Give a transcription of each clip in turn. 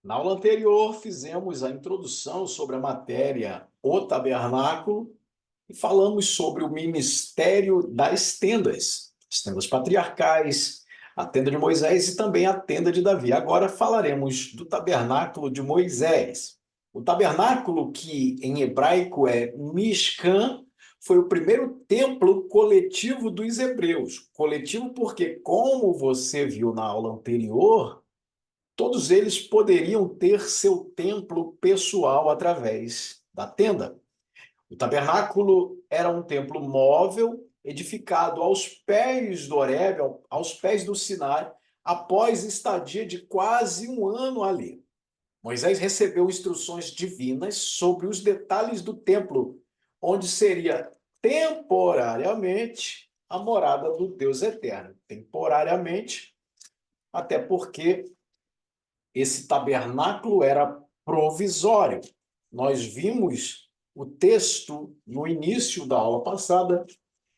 Na aula anterior, fizemos a introdução sobre a matéria O Tabernáculo e falamos sobre o ministério das tendas, as tendas patriarcais, a tenda de Moisés e também a tenda de Davi. Agora falaremos do tabernáculo de Moisés. O tabernáculo, que em hebraico é Mishkan, foi o primeiro templo coletivo dos hebreus. Coletivo porque, como você viu na aula anterior, todos eles poderiam ter seu templo pessoal através da tenda. O tabernáculo era um templo móvel, edificado aos pés do Horebe, aos pés do Sinai, após estadia de quase um ano ali. Moisés recebeu instruções divinas sobre os detalhes do templo, onde seria temporariamente a morada do Deus eterno. Temporariamente, até porque esse tabernáculo era provisório. Nós vimos o texto no início da aula passada,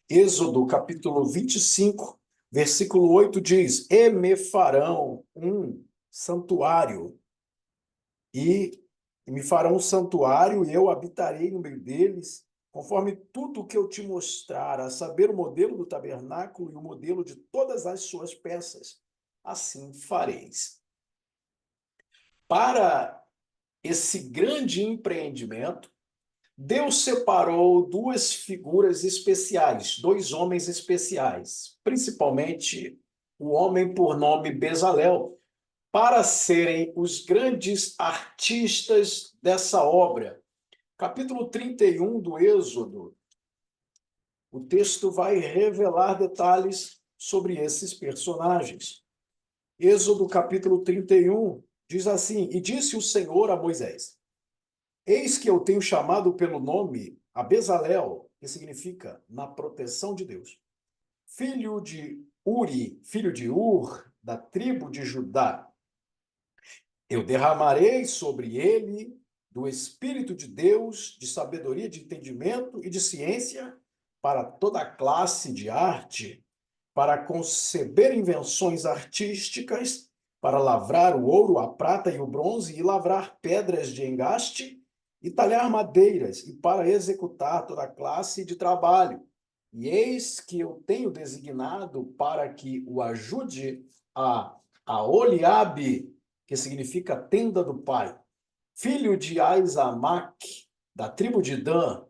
Êxodo capítulo 25, versículo 8 diz: E me farão um santuário, e me farão um santuário, e eu habitarei no meio deles, conforme tudo que eu te mostrar, a saber, o modelo do tabernáculo e o modelo de todas as suas peças. Assim fareis. Para esse grande empreendimento, Deus separou duas figuras especiais, dois homens especiais, principalmente o homem por nome Bezalel, para serem os grandes artistas dessa obra. Capítulo 31 do Êxodo, o texto vai revelar detalhes sobre esses personagens. Êxodo capítulo 31 diz assim: E disse o Senhor a Moisés: Eis que eu tenho chamado pelo nome a Bezalel, que significa na proteção de Deus, filho de Uri, filho de Ur, da tribo de Judá. Eu derramarei sobre ele do Espírito de Deus, de sabedoria, de entendimento e de ciência, para toda classe de arte, para conceber invenções artísticas, para lavrar o ouro, a prata e o bronze, e lavrar pedras de engaste, e talhar madeiras, e para executar toda classe de trabalho. E eis que eu tenho designado para que o ajude a Oliabe, que significa tenda do pai, filho de Aizamaque, da tribo de Dan,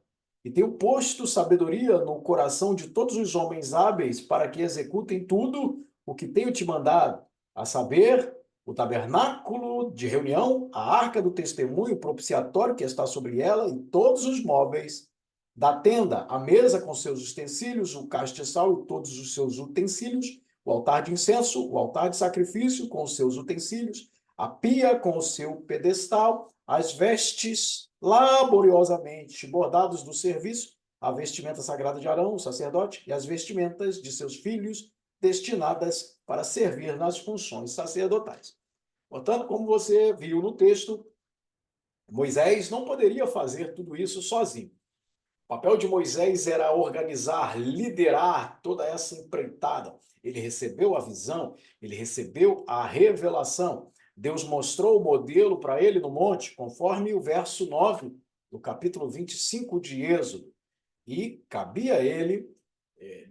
e tenho posto sabedoria no coração de todos os homens hábeis para que executem tudo o que tenho te mandado, a saber, o tabernáculo de reunião, a arca do testemunho, o propiciatório que está sobre ela e todos os móveis da tenda, a mesa com seus utensílios, o castiçal e todos os seus utensílios, o altar de incenso, o altar de sacrifício com os seus utensílios, a pia com o seu pedestal, as vestes laboriosamente bordados do serviço, a vestimenta sagrada de Arão, o sacerdote, e as vestimentas de seus filhos, destinadas para servir nas funções sacerdotais. Portanto, como você viu no texto, Moisés não poderia fazer tudo isso sozinho. O papel de Moisés era organizar, liderar toda essa empreitada. Ele recebeu a visão, ele recebeu a revelação. Deus mostrou o modelo para ele no monte, conforme o verso 9 do capítulo 25 de Êxodo. E cabia a ele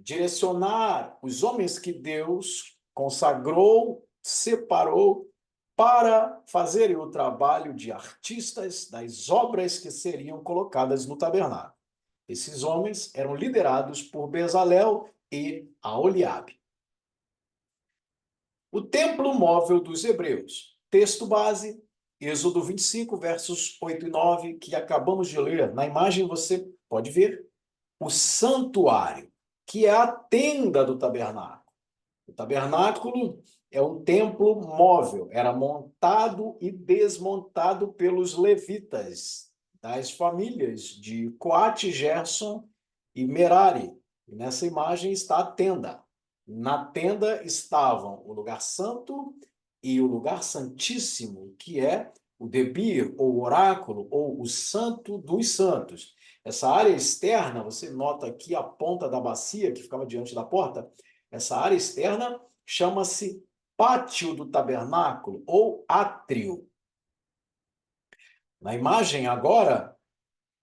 direcionar os homens que Deus consagrou, separou para fazerem o trabalho de artistas das obras que seriam colocadas no tabernáculo. Esses homens eram liderados por Bezalel e Aholiabe. O templo móvel dos hebreus. Texto base, Êxodo 25, versos 8 e 9, que acabamos de ler. Na imagem você pode ver o santuário, que é a tenda do tabernáculo. O tabernáculo é um templo móvel, era montado e desmontado pelos levitas das famílias de Coate, Gerson e Merari. E nessa imagem está a tenda. Na tenda estavam o lugar santo e o lugar santíssimo, que é o debir, ou o oráculo, ou o santo dos santos. Essa área externa, você nota aqui a ponta da bacia que ficava diante da porta, essa área externa chama-se pátio do tabernáculo ou átrio. Na imagem agora,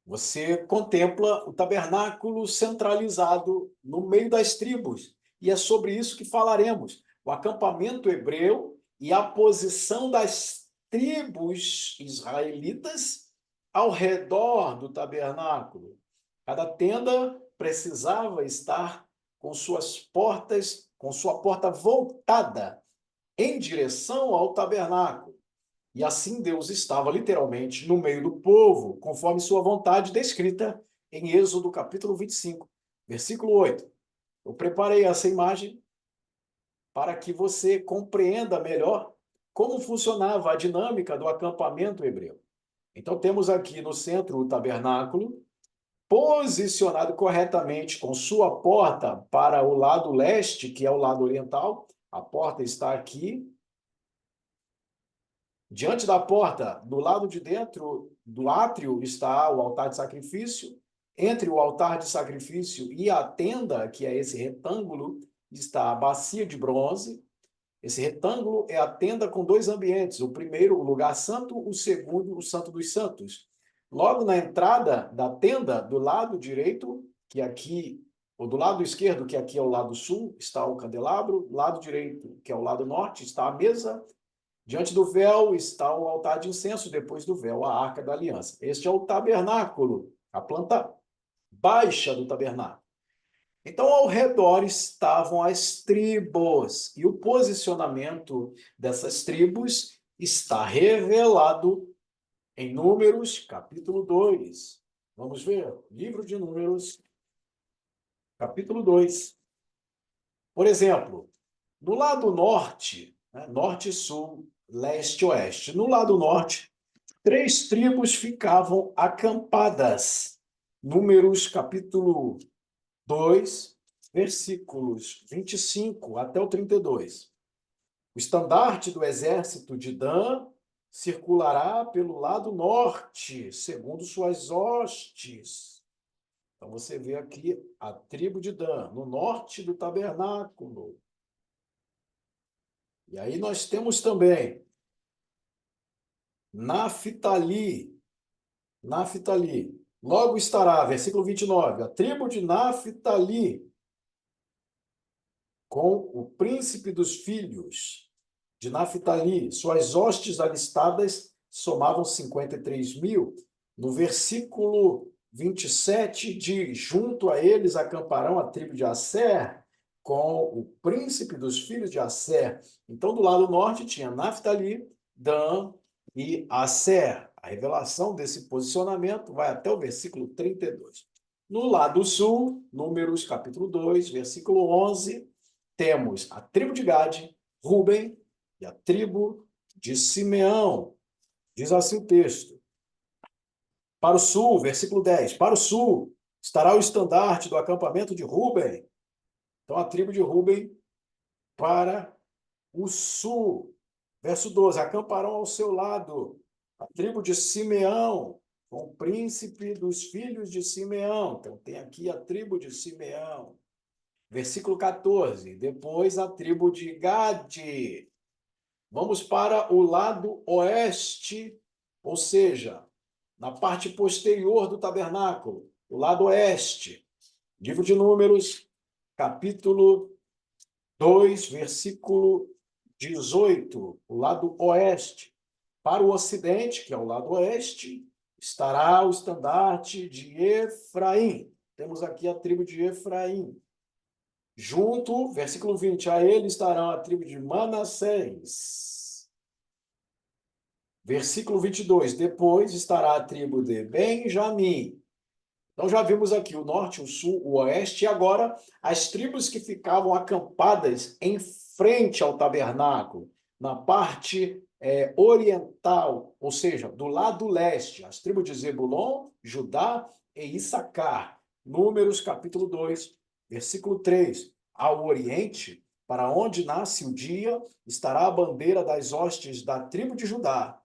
você contempla o tabernáculo centralizado no meio das tribos. E é sobre isso que falaremos. O acampamento hebreu e a posição das tribos israelitas ao redor do tabernáculo. Cada tenda precisava estar com suas portas, com sua porta voltada em direção ao tabernáculo. E assim Deus estava literalmente no meio do povo, conforme sua vontade descrita em Êxodo capítulo 25, versículo 8. Eu preparei essa imagem para que você compreenda melhor como funcionava a dinâmica do acampamento hebreu. Então temos aqui no centro o tabernáculo, posicionado corretamente com sua porta para o lado leste, que é o lado oriental. A porta está aqui. Diante da porta, do lado de dentro do átrio, está o altar de sacrifício. Entre o altar de sacrifício e a tenda, que é esse retângulo, está a bacia de bronze. Esse retângulo é a tenda com dois ambientes. O primeiro, o lugar santo, o segundo, o santo dos santos. Logo na entrada da tenda, do lado direito, que aqui, ou do lado esquerdo, que aqui é o lado sul, está o candelabro. Do lado direito, que é o lado norte, está a mesa. Diante do véu está o altar de incenso, depois do véu, a arca da aliança. Este é o tabernáculo, a planta baixa do tabernáculo. Então, ao redor estavam as tribos, e o posicionamento dessas tribos está revelado em Números, capítulo 2. Vamos ver, livro de Números, capítulo 2. Por exemplo, no lado norte, né, norte, sul, leste, oeste. No lado norte, 3 tribos ficavam acampadas. Números capítulo 2, versículos 25 até o 32. O estandarte do exército de Dan circulará pelo lado norte, segundo suas hostes. Então você vê aqui a tribo de Dan, no norte do tabernáculo. E aí nós temos também Naftali. Naftali. Logo estará, versículo 29, a tribo de Naftali, com o príncipe dos filhos de Naftali. Suas hostes alistadas somavam 53.000. No versículo 27 diz: junto a eles acamparão a tribo de Asser, com o príncipe dos filhos de Asser. Então, do lado norte tinha Naftali, Dan e Asser. A revelação desse posicionamento vai até o versículo 32. No lado sul, Números capítulo 2, versículo 11, temos a tribo de Gade, Ruben e a tribo de Simeão. Diz assim o texto. Para o sul, versículo 10, para o sul estará o estandarte do acampamento de Ruben. Então, a tribo de Ruben para o sul. Verso 12, acamparão ao seu lado a tribo de Simeão, com o príncipe dos filhos de Simeão. Então, tem aqui a tribo de Simeão. Versículo 14, depois a tribo de Gade. Vamos para o lado oeste, ou seja, na parte posterior do tabernáculo, o lado oeste. Livro de Números, capítulo 2, versículo 18, o lado oeste. Para o ocidente, que é o lado oeste, estará o estandarte de Efraim. Temos aqui a tribo de Efraim. Junto, versículo 20, a ele estarão a tribo de Manassés. Versículo 22, depois estará a tribo de Benjamim. Então já vimos aqui o norte, o sul, o oeste, e agora as tribos que ficavam acampadas em frente ao tabernáculo, na parte oriental, ou seja, do lado leste, as tribos de Zebulon, Judá e Issacar. Números capítulo 2, versículo 3. Ao oriente, para onde nasce o dia, estará a bandeira das hostes da tribo de Judá.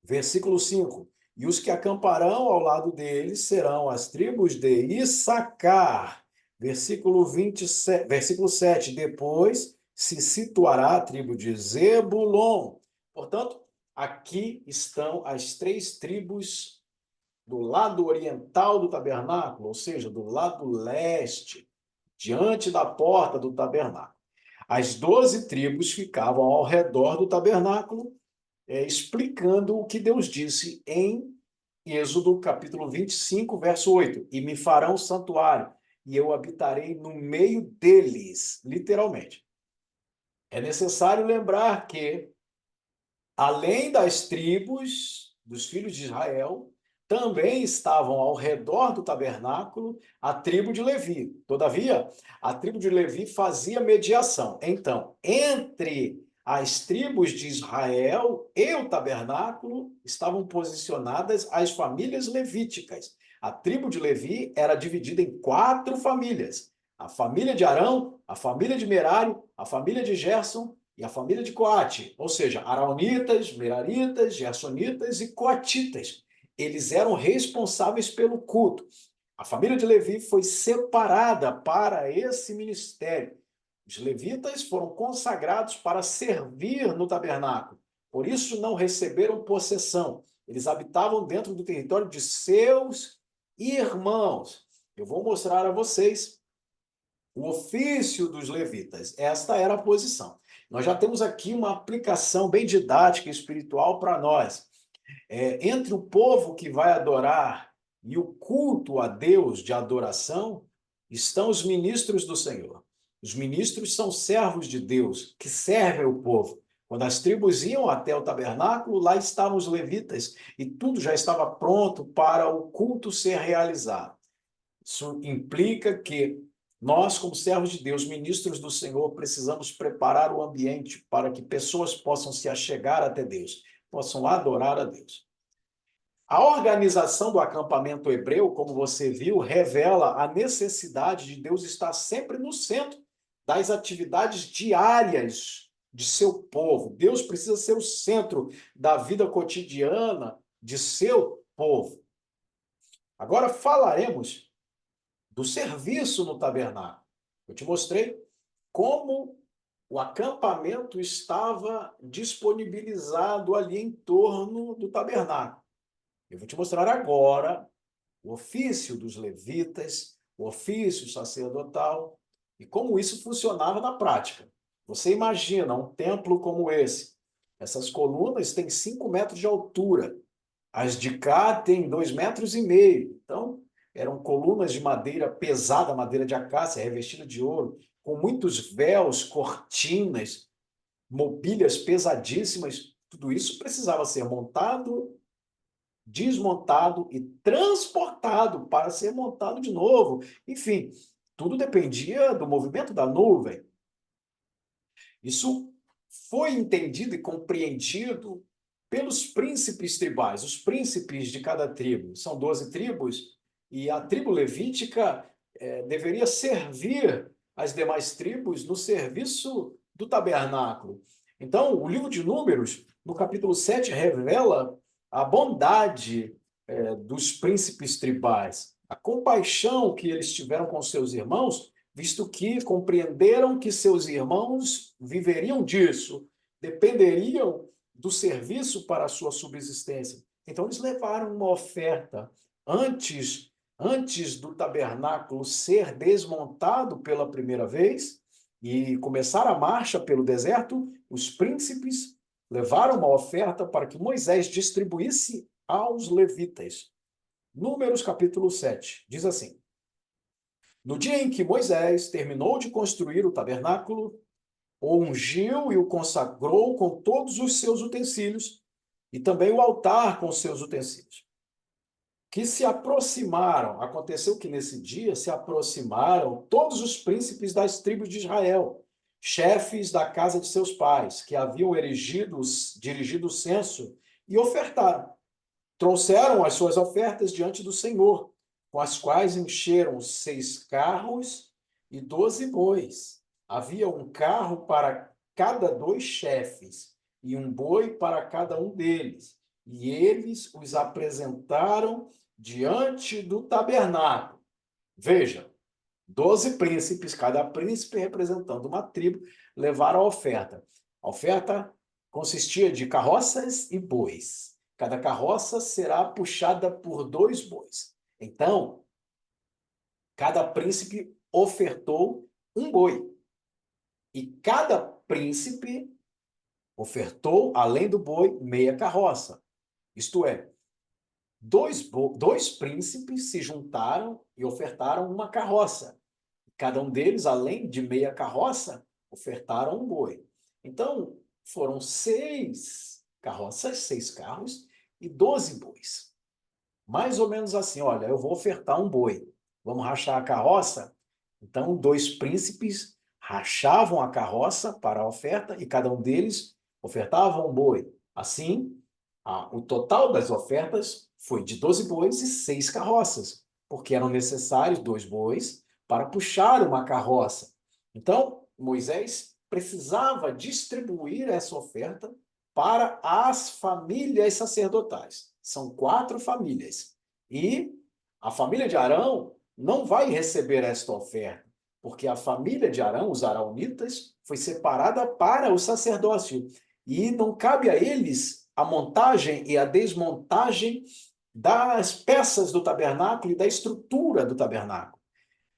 Versículo 5. E os que acamparão ao lado deles serão as tribos de Issacar. Versículo 27, versículo 7. Depois se situará a tribo de Zebulon. Portanto, aqui estão as 3 tribos do lado oriental do tabernáculo, ou seja, do lado leste, diante da porta do tabernáculo. As 12 tribos ficavam ao redor do tabernáculo, explicando o que Deus disse em Êxodo capítulo 25, verso 8: e me farão santuário, e eu habitarei no meio deles, literalmente. É necessário lembrar que, além das tribos dos filhos de Israel, também estavam ao redor do tabernáculo a tribo de Levi. Todavia, a tribo de Levi fazia mediação. Então, entre as tribos de Israel e o tabernáculo estavam posicionadas as famílias levíticas. A tribo de Levi era dividida em 4 famílias: a família de Arão, a família de Merari, a família de Gerson e a família de Coate, ou seja, Araonitas, Meraritas, Gersonitas e Coatitas. Eles eram responsáveis pelo culto. A família de Levi foi separada para esse ministério. Os levitas foram consagrados para servir no tabernáculo. Por isso não receberam possessão. Eles habitavam dentro do território de seus irmãos. Eu vou mostrar a vocês o ofício dos levitas. Esta era a posição. Nós já temos aqui uma aplicação bem didática e espiritual para nós. Entre o povo que vai adorar e o culto a Deus de adoração, estão os ministros do Senhor. Os ministros são servos de Deus, que servem o povo. Quando as tribos iam até o tabernáculo, lá estavam os levitas, e tudo já estava pronto para o culto ser realizado. Isso implica que nós, como servos de Deus, ministros do Senhor, precisamos preparar o ambiente para que pessoas possam se achegar até Deus, possam adorar a Deus. A organização do acampamento hebreu, como você viu, revela a necessidade de Deus estar sempre no centro das atividades diárias de seu povo. Deus precisa ser o centro da vida cotidiana de seu povo. Agora falaremos do serviço no tabernáculo. Eu te mostrei como o acampamento estava disponibilizado ali em torno do tabernáculo. Eu vou te mostrar agora o ofício dos levitas, o ofício sacerdotal e como isso funcionava na prática. Você imagina um templo como esse. Essas colunas têm 5 metros de altura. As de cá têm 2,5 metros. Então, eram colunas de madeira pesada, madeira de acácia, revestida de ouro, com muitos véus, cortinas, mobílias pesadíssimas. Tudo isso precisava ser montado, desmontado e transportado para ser montado de novo. Enfim, tudo dependia do movimento da nuvem. Isso foi entendido e compreendido pelos príncipes tribais, os príncipes de cada tribo. São 12 tribos, e a tribo levítica deveria servir as demais tribos no serviço do tabernáculo. Então, o livro de Números, no capítulo 7, revela a bondade dos príncipes tribais, a compaixão que eles tiveram com seus irmãos, visto que compreenderam que seus irmãos viveriam disso, dependeriam do serviço para a sua subsistência. Então, eles levaram uma oferta antes do tabernáculo ser desmontado pela primeira vez e começar a marcha pelo deserto. Os príncipes levaram uma oferta para que Moisés distribuísse aos levitas. Números capítulo 7, diz assim: no dia em que Moisés terminou de construir o tabernáculo, o ungiu e o consagrou com todos os seus utensílios, e também o altar com seus utensílios. Que se aproximaram, aconteceu que nesse dia se aproximaram todos os príncipes das tribos de Israel, chefes da casa de seus pais, que haviam dirigido o censo, e ofertaram. Trouxeram as suas ofertas diante do Senhor, com as quais encheram 6 carros e 12 bois. Havia um carro para cada 2 chefes, e um boi para cada um deles. E eles os apresentaram diante do tabernáculo. Veja, 12 príncipes, cada príncipe representando uma tribo, levaram a oferta. A oferta consistia de carroças e bois. Cada carroça será puxada por 2 bois. Então, cada príncipe ofertou um boi. E cada príncipe ofertou, além do boi, meia carroça. Isto é, dois príncipes se juntaram e ofertaram uma carroça. Cada um deles, além de meia carroça, ofertaram um boi. Então, foram 6 carroças, 6 carros e 12 bois. Mais ou menos assim, olha, eu vou ofertar um boi. Vamos rachar a carroça? Então, 2 príncipes rachavam a carroça para a oferta e cada um deles ofertava um boi. Assim, o total das ofertas foi de 12 bois e 6 carroças, porque eram necessários 2 bois para puxar uma carroça. Então, Moisés precisava distribuir essa oferta para as famílias sacerdotais. São 4 famílias. E a família de Arão não vai receber esta oferta, porque a família de Arão, os araunitas, foi separada para o sacerdócio. E não cabe a eles a montagem e a desmontagem das peças do tabernáculo e da estrutura do tabernáculo.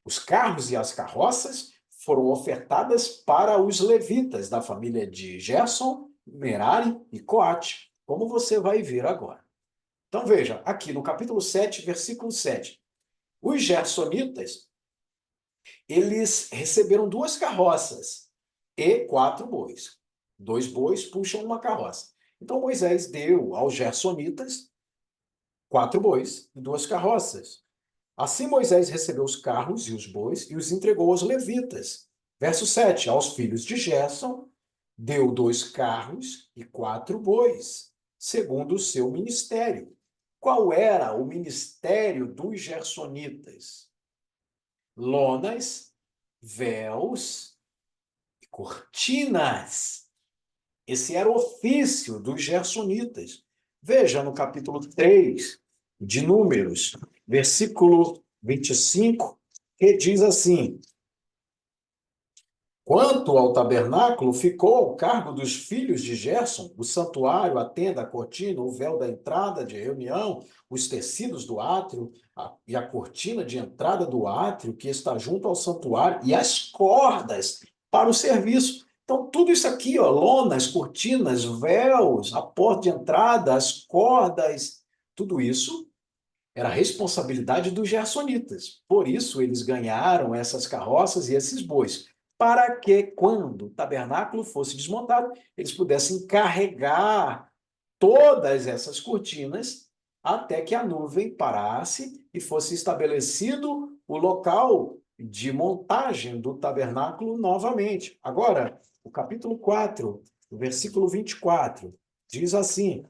Os carros e as carroças foram ofertadas para os levitas da família de Gerson, Merari e Coate, como você vai ver agora. Então veja, aqui no capítulo 7, versículo 7, os gersonitas, eles receberam 2 carroças e 4 bois. 2 bois puxam uma carroça. Então Moisés deu aos gersonitas 4 bois e 2 carroças. Assim Moisés recebeu os carros e os bois e os entregou aos levitas. Verso 7, aos filhos de Gerson, deu 2 carros e 4 bois, segundo o seu ministério. Qual era o ministério dos gersonitas? Lonas, véus e cortinas. Esse era o ofício dos gersonitas. Veja no capítulo 3 de Números, versículo 25, que diz assim: quanto ao tabernáculo, ficou ao cargo dos filhos de Gerson, o santuário, a tenda, a cortina, o véu da entrada de reunião, os tecidos do átrio e a cortina de entrada do átrio, que está junto ao santuário, e as cordas para o serviço. Então, tudo isso aqui, ó, lonas, cortinas, véus, a porta de entrada, as cordas, tudo isso era responsabilidade dos gersonitas. Por isso, eles ganharam essas carroças e esses bois, para que, quando o tabernáculo fosse desmontado, eles pudessem carregar todas essas cortinas até que a nuvem parasse e fosse estabelecido o local de montagem do tabernáculo novamente. Agora, o capítulo 4, o versículo 24, diz assim: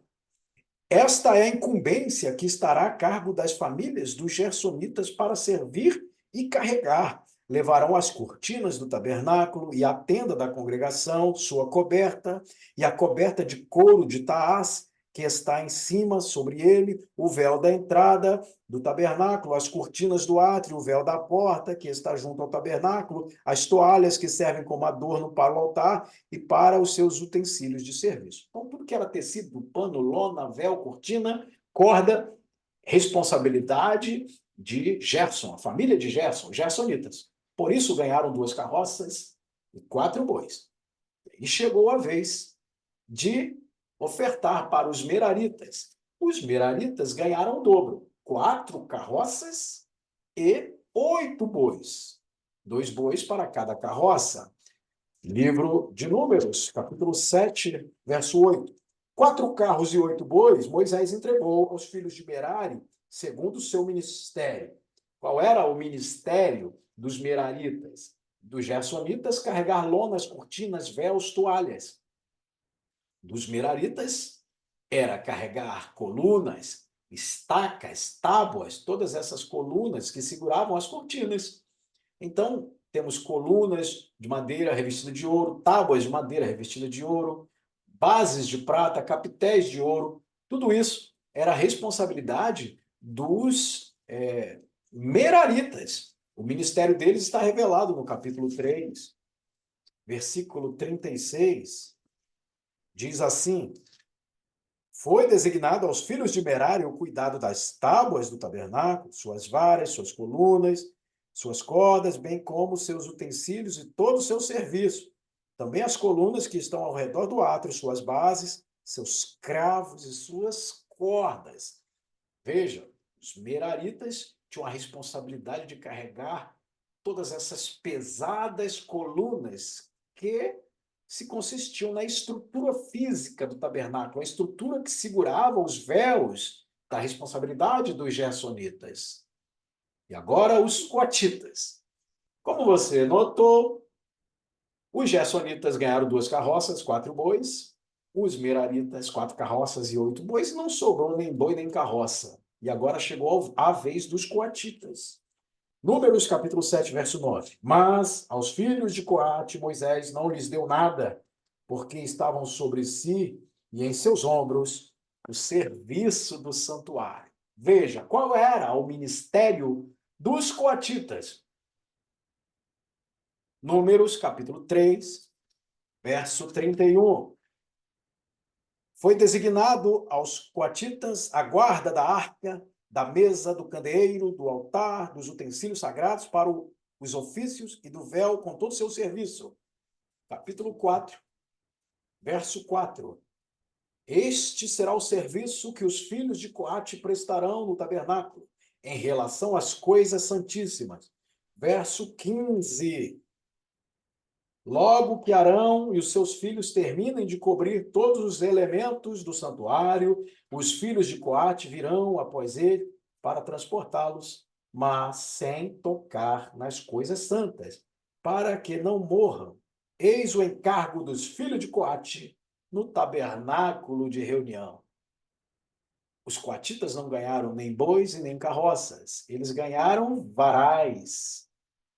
esta é a incumbência que estará a cargo das famílias dos gersonitas para servir e carregar. Levarão as cortinas do tabernáculo e a tenda da congregação, sua coberta, e a coberta de couro de Taás, que está em cima sobre ele, o véu da entrada do tabernáculo, as cortinas do átrio, o véu da porta, que está junto ao tabernáculo, as toalhas que servem como adorno para o altar e para os seus utensílios de serviço. Então, tudo que era tecido, pano, lona, véu, cortina, corda, responsabilidade de Gerson, a família de Gerson, gersonitas. Por isso ganharam 2 carroças e 4 bois. E chegou a vez de ofertar para os meraritas. Os meraritas ganharam o dobro, 4 carroças e 8 bois. 2 bois para cada carroça. Livro de Números, capítulo 7, verso 8. 4 carros e 8 bois Moisés entregou aos filhos de Merari, segundo o seu ministério. Qual era o ministério dos meraritas? Dos gersonitas, carregar lonas, cortinas, véus, toalhas. Dos meraritas, era carregar colunas, estacas, tábuas, todas essas colunas que seguravam as cortinas. Então, temos colunas de madeira revestida de ouro, tábuas de madeira revestida de ouro, bases de prata, capitéis de ouro. Tudo isso era responsabilidade dos meraritas. O ministério deles está revelado no capítulo 3, versículo 36. Diz assim: foi designado aos filhos de Merari o cuidado das tábuas do tabernáculo, suas varas, suas colunas, suas cordas, bem como seus utensílios e todo o seu serviço. Também as colunas que estão ao redor do átrio, suas bases, seus cravos e suas cordas. Veja, os meraritas tinham a responsabilidade de carregar todas essas pesadas colunas que se consistiam na estrutura física do tabernáculo, a estrutura que segurava os véus da responsabilidade dos gersonitas. E agora os coatitas. Como você notou, os gersonitas ganharam 2 carroças, 4 bois, os meraritas 4 carroças e 8 bois, e não sobrou nem boi nem carroça. E agora chegou a vez dos coatitas. Números capítulo 7, verso 9. Mas aos filhos de Coate, Moisés não lhes deu nada, porque estavam sobre si e em seus ombros o serviço do santuário. Veja, qual era o ministério dos coatitas? Números capítulo 3, verso 31. Foi designado aos coatitas a guarda da arca, da mesa, do candeeiro, do altar, dos utensílios sagrados para os ofícios e do véu com todo o seu serviço. Capítulo 4, verso 4. Este será o serviço que os filhos de Coate prestarão no tabernáculo, em relação às coisas santíssimas. Verso 15. Logo que Arão e os seus filhos terminem de cobrir todos os elementos do santuário, os filhos de Coate virão após ele para transportá-los, mas sem tocar nas coisas santas, para que não morram. Eis o encargo dos filhos de Coate no tabernáculo de reunião. Os coatitas não ganharam nem bois e nem carroças, eles ganharam varais.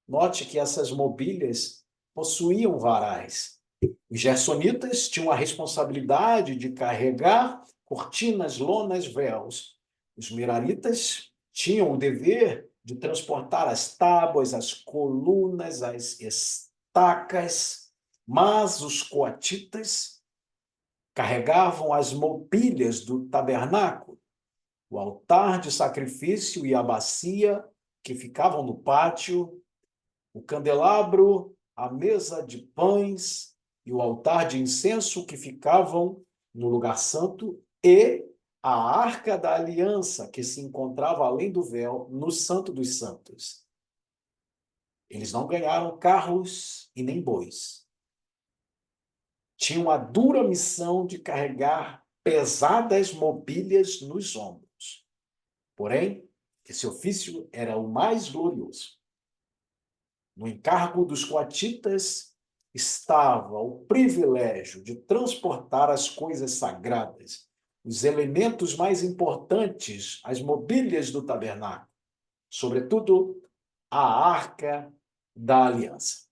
Note que essas mobílias possuíam varais. Os gersonitas tinham a responsabilidade de carregar cortinas, lonas, véus. Os meraritas tinham o dever de transportar as tábuas, as colunas, as estacas, mas os coatitas carregavam as mobílias do tabernáculo, o altar de sacrifício e a bacia que ficavam no pátio, o candelabro, a mesa de pães e o altar de incenso que ficavam no lugar santo e a arca da aliança que se encontrava além do véu no Santo dos Santos. Eles não ganharam carros e nem bois. Tinham a dura missão de carregar pesadas mobílias nos ombros. Porém, esse ofício era o mais glorioso. No encargo dos coatitas estava o privilégio de transportar as coisas sagradas, os elementos mais importantes, as mobílias do tabernáculo, sobretudo a arca da aliança.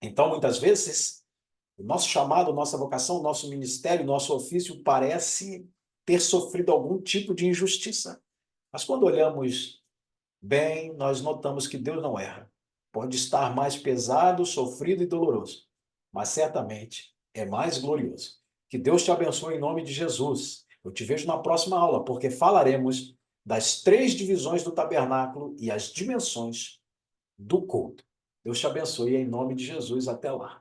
Então, muitas vezes, o nosso chamado, nossa vocação, nosso ministério, nosso ofício parece ter sofrido algum tipo de injustiça. Mas quando olhamos bem, nós notamos que Deus não erra. Pode estar mais pesado, sofrido e doloroso, mas certamente é mais glorioso. Que Deus te abençoe em nome de Jesus. Eu te vejo na próxima aula, porque falaremos das 3 divisões do tabernáculo e as dimensões do culto. Deus te abençoe em nome de Jesus. Até lá.